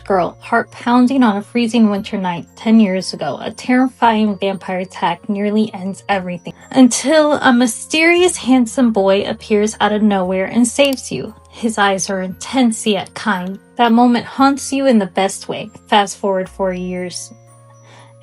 Girl, heart pounding on a freezing winter night 10 years ago, a terrifying vampire attack nearly ends everything. Until a mysterious handsome boy appears out of nowhere and saves you. His eyes are intense yet kind. That moment haunts you in the best way. Fast forward 4 years,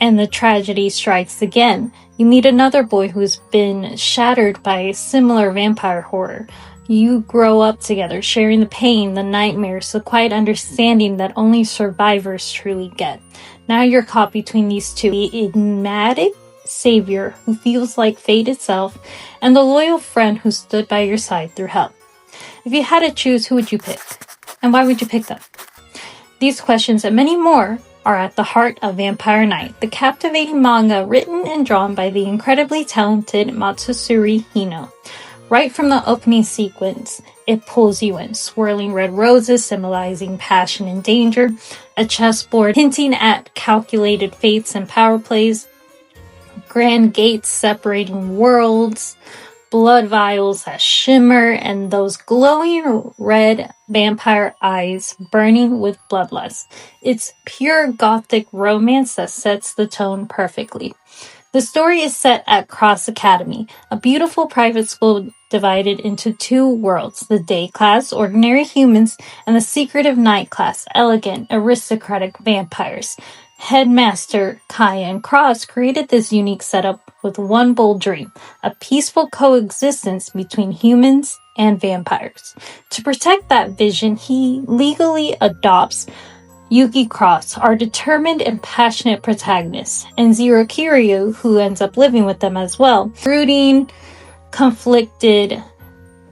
and the tragedy strikes again. You meet another boy who's been shattered by similar vampire horror. You grow up together, sharing the pain, the nightmares, the quiet understanding that only survivors truly get. Now you're caught between these two. The enigmatic savior who feels like fate itself, and the loyal friend who stood by your side through hell. If you had to choose, who would you pick? And why would you pick them? These questions and many more are at the heart of Vampire Knight, the captivating manga written and drawn by the incredibly talented Matsuri Hino. Right from the opening sequence, it pulls you in. Swirling red roses symbolizing passion and danger, a chessboard hinting at calculated fates and power plays, grand gates separating worlds, blood vials that shimmer, and those glowing red vampire eyes burning with bloodlust. It's pure Gothic romance that sets the tone perfectly. The story is set at Cross Academy, a beautiful private school divided into two worlds, the day class, ordinary humans, and the secretive night class, elegant, aristocratic vampires. Headmaster Kaya Cross created this unique setup with one bold dream, a peaceful coexistence between humans and vampires. To protect that vision, he legally adopts Yuki Cross, our determined and passionate protagonist, and Zero Kiryu, who ends up living with them as well, brooding, conflicted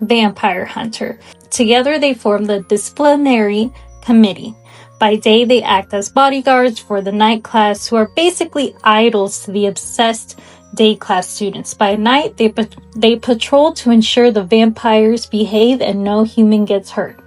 vampire hunter. Together they form the disciplinary committee. By day, they act as bodyguards for the night class, who are basically idols to the obsessed day class students. By night, they patrol to ensure the vampires behave and no human gets hurt.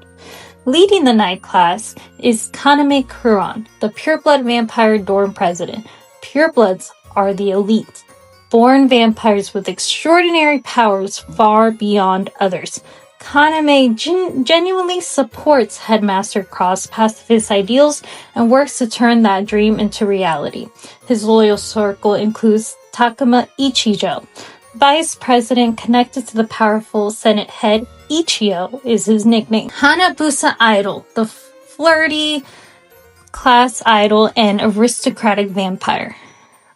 Leading the night class is Kaname Kuron, the pureblood vampire dorm president. Purebloods are the elite, born vampires with extraordinary powers far beyond others. Kaname genuinely supports Headmaster Cross' pacifist ideals and works to turn that dream into reality. His loyal circle includes Takuma Ichijo, vice president connected to the powerful Senate head. Ichio is his nickname. Hanabusa Idol, the flirty class idol and aristocratic vampire.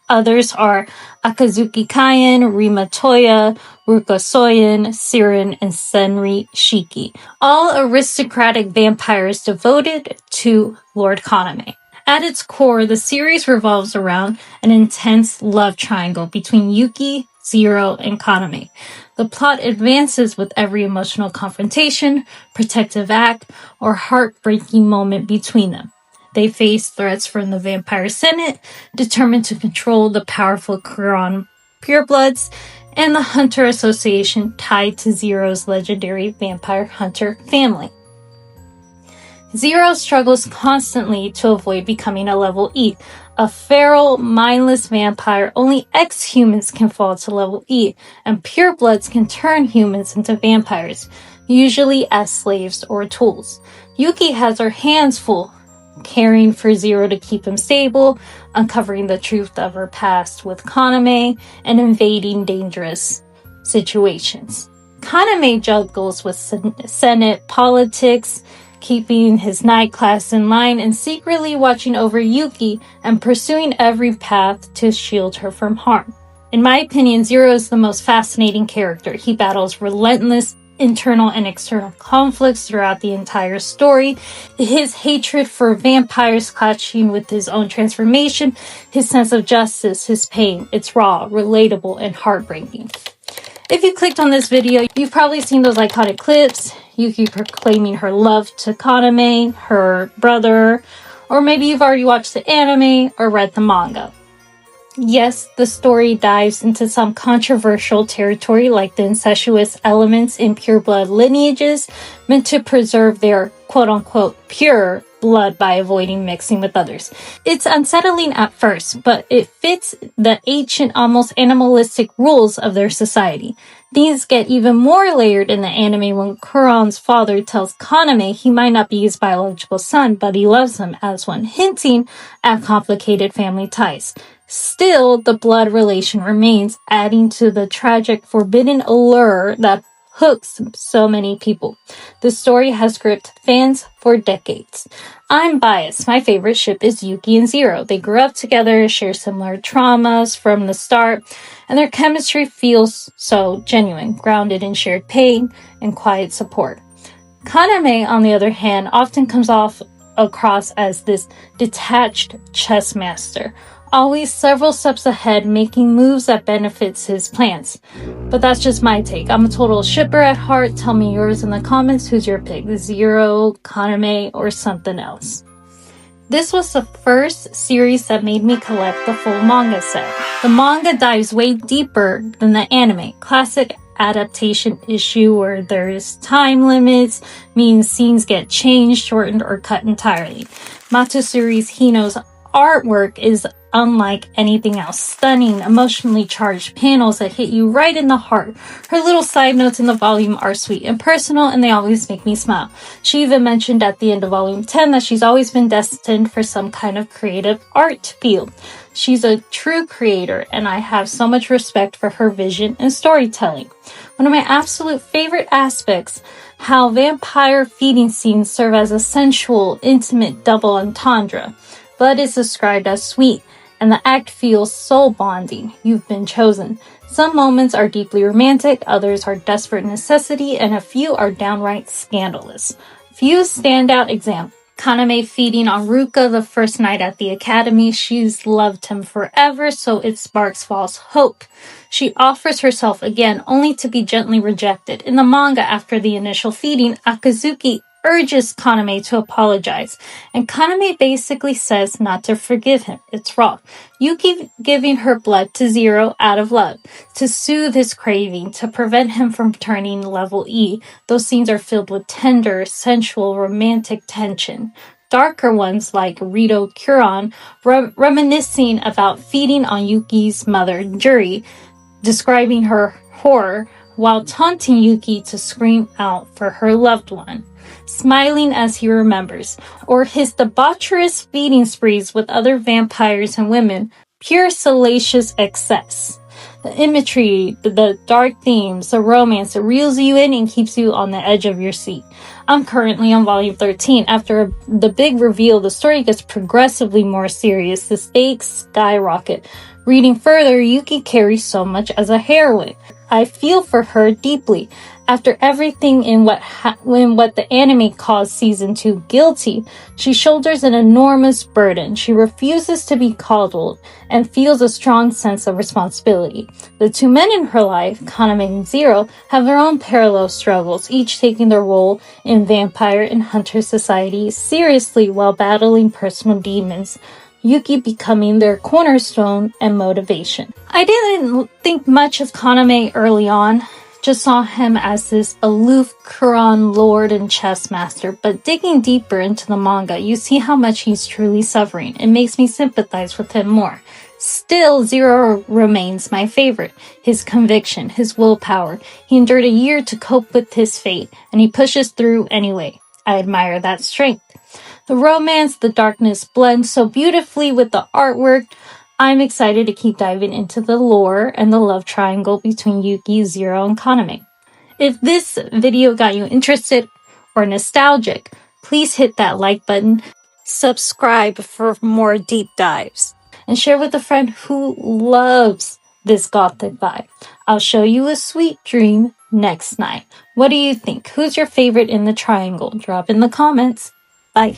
Others are Akazuki Kaien, Rima Toya, Ruka Soyen, Siren, and Senri Shiki. All aristocratic vampires devoted to Lord Kaname. At its core, the series revolves around an intense love triangle between Yuki, Zero, and Kaname. The plot advances with every emotional confrontation, protective act, or heartbreaking moment between them. They face threats from the Vampire Senate, determined to control the powerful Kuron purebloods, and the Hunter Association tied to Zero's legendary vampire hunter family. Zero struggles constantly to avoid becoming a level E. A feral, mindless vampire, only ex-humans can fall to level E, and purebloods can turn humans into vampires, usually as slaves or tools. Yuki has her hands full, caring for Zero to keep him stable, uncovering the truth of her past with Kaname, and invading dangerous situations. Kaname juggles with Senate politics, keeping his night class in line, and secretly watching over Yuki and pursuing every path to shield her from harm. In my opinion, Zero is the most fascinating character. He battles relentless internal and external conflicts throughout the entire story. His hatred for vampires clashing with his own transformation, his sense of justice, his pain. It's raw, relatable, and heartbreaking. If you clicked on this video, you've probably seen those iconic clips, Yuki proclaiming her love to Kaname, her brother, or maybe you've already watched the anime or read the manga. Yes, the story dives into some controversial territory like the incestuous elements in pureblood lineages meant to preserve their quote-unquote pure blood by avoiding mixing with others. It's unsettling at first, but it fits the ancient, almost animalistic rules of their society. These get even more layered in the anime when Kuron's father tells Kaname he might not be his biological son, but he loves him as one, hinting at complicated family ties. Still, the blood relation remains, adding to the tragic, forbidden allure that hooks so many people. The story has gripped fans for decades. I'm biased. My favorite ship is Yuki and Zero. They grew up together, share similar traumas from the start, and their chemistry feels so genuine, grounded in shared pain and quiet support. Kaname, on the other hand, often comes across as this detached chess master, always several steps ahead, making moves that benefits his plans. But that's just my take. I'm a total shipper at heart. Tell me yours in the comments. Who's your pick? Zero, Kaname, or something else? This was the first series that made me collect the full manga set. The manga dives way deeper than the anime. Classic adaptation issue where there is time limits, means scenes get changed, shortened, or cut entirely. Matsuri Hino's artwork is unlike anything else. Stunning, emotionally charged panels that hit you right in the heart. Her little side notes in the volume are sweet and personal, and they always make me smile. She even mentioned at the end of volume 10 that she's always been destined for some kind of creative art field. She's a true creator, and I have so much respect for her vision and storytelling. One of my absolute favorite aspects, how vampire feeding scenes serve as a sensual, intimate double entendre. Blood is described as sweet, and the act feels soul bonding. You've been chosen. Some moments are deeply romantic, others are desperate necessity, and a few are downright scandalous. Few standout examples. Kaname feeding on Ruka the first night at the academy. She's loved him forever, so it sparks false hope. She offers herself again, only to be gently rejected. In the manga, after the initial feeding, Akazuki urges Kaname to apologize, and Kaname basically says not to forgive him. It's wrong. Yuki giving her blood to Zero out of love, to soothe his craving, to prevent him from turning level E. Those scenes are filled with tender, sensual, romantic tension. Darker ones like Rito Kuron reminiscing about feeding on Yuki's mother, Juri, describing her horror while taunting Yuki to scream out for her loved one, smiling as he remembers, or his debaucherous feeding sprees with other vampires and women, pure salacious excess. The imagery, the dark themes, the romance, it reels you in and keeps you on the edge of your seat. I'm currently on volume 13. After the big reveal, the story gets progressively more serious. The stakes skyrocket. Reading further, Yuki carries so much as a heroine. I feel for her deeply. After everything in what the anime calls season 2 guilty, she shoulders an enormous burden. She refuses to be coddled and feels a strong sense of responsibility. The two men in her life, Kaname and Zero, have their own parallel struggles, each taking their role in vampire and hunter society seriously while battling personal demons. Yuki becoming their cornerstone and motivation. I didn't think much of Kaname early on, just saw him as this aloof Kuron lord and chess master, but digging deeper into the manga, you see how much he's truly suffering. It makes me sympathize with him more. Still, Zero remains my favorite. His conviction, his willpower. He endured a year to cope with his fate, and he pushes through anyway. I admire that strength. The romance, the darkness blend so beautifully with the artwork. I'm excited to keep diving into the lore and the love triangle between Yuki, Zero, and Kaname. If this video got you interested or nostalgic, please hit that like button, subscribe for more deep dives, and share with a friend who loves this Gothic vibe. I'll show you a sweet dream next night. What do you think? Who's your favorite in the triangle? Drop in the comments. Bye.